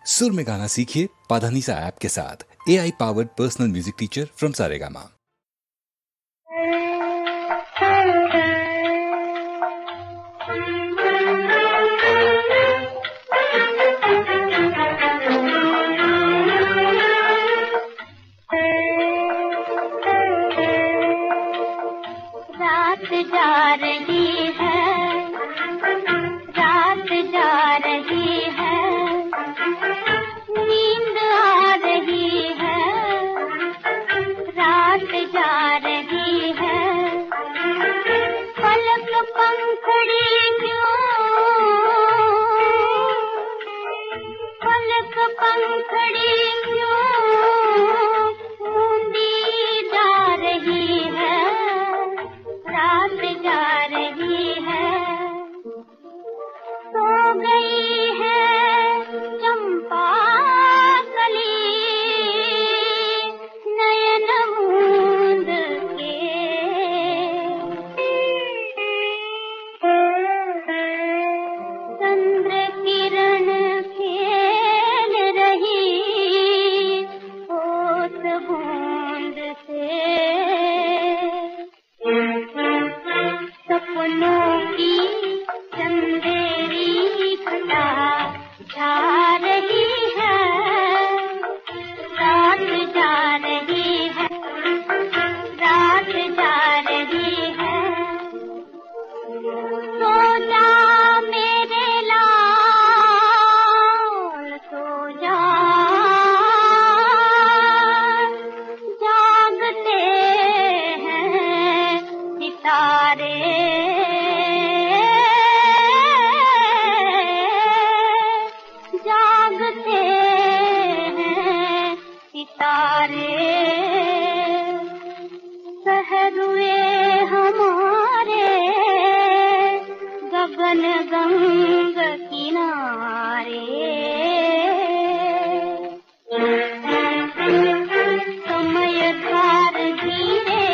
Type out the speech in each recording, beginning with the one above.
सुर में गाना सीखिए पाधानीसा ऐप के साथ। AI powered personal music teacher from Saregama. रात जा रही है, रात जा रही है, नींद आ रही है, रात जा रही है, पलक पंखड़ी क्यों, पलक पंखड़ी क्यों ऊंधी जा रही है, रात जा रही है। सो गई है चंपा कली नयन मूंद के, चंद्र किरण खेल रही ओस बूंद से, सपनों की चंदेरी घटा जा रही है, रात जा रही है, रात जा रही है। सो जा मेरे लाल, सो जा, जागते हैं सितारे, जागते हैं सितारे, सहरुए हमारे गगन गंग किनारे, समय धार धीरे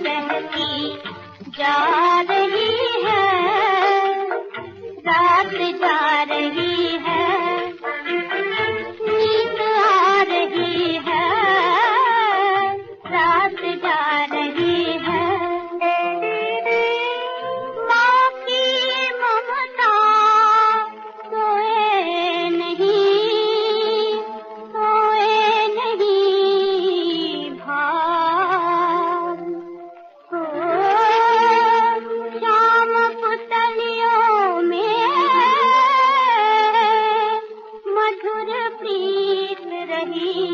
बहती जा रही है, रात जा रही है, नींद आ रही है, रात जा रही है। माँ की ममता सोए नहीं, सोए नहीं भार, शाम पुतलियों में मधुर प्रीत रही,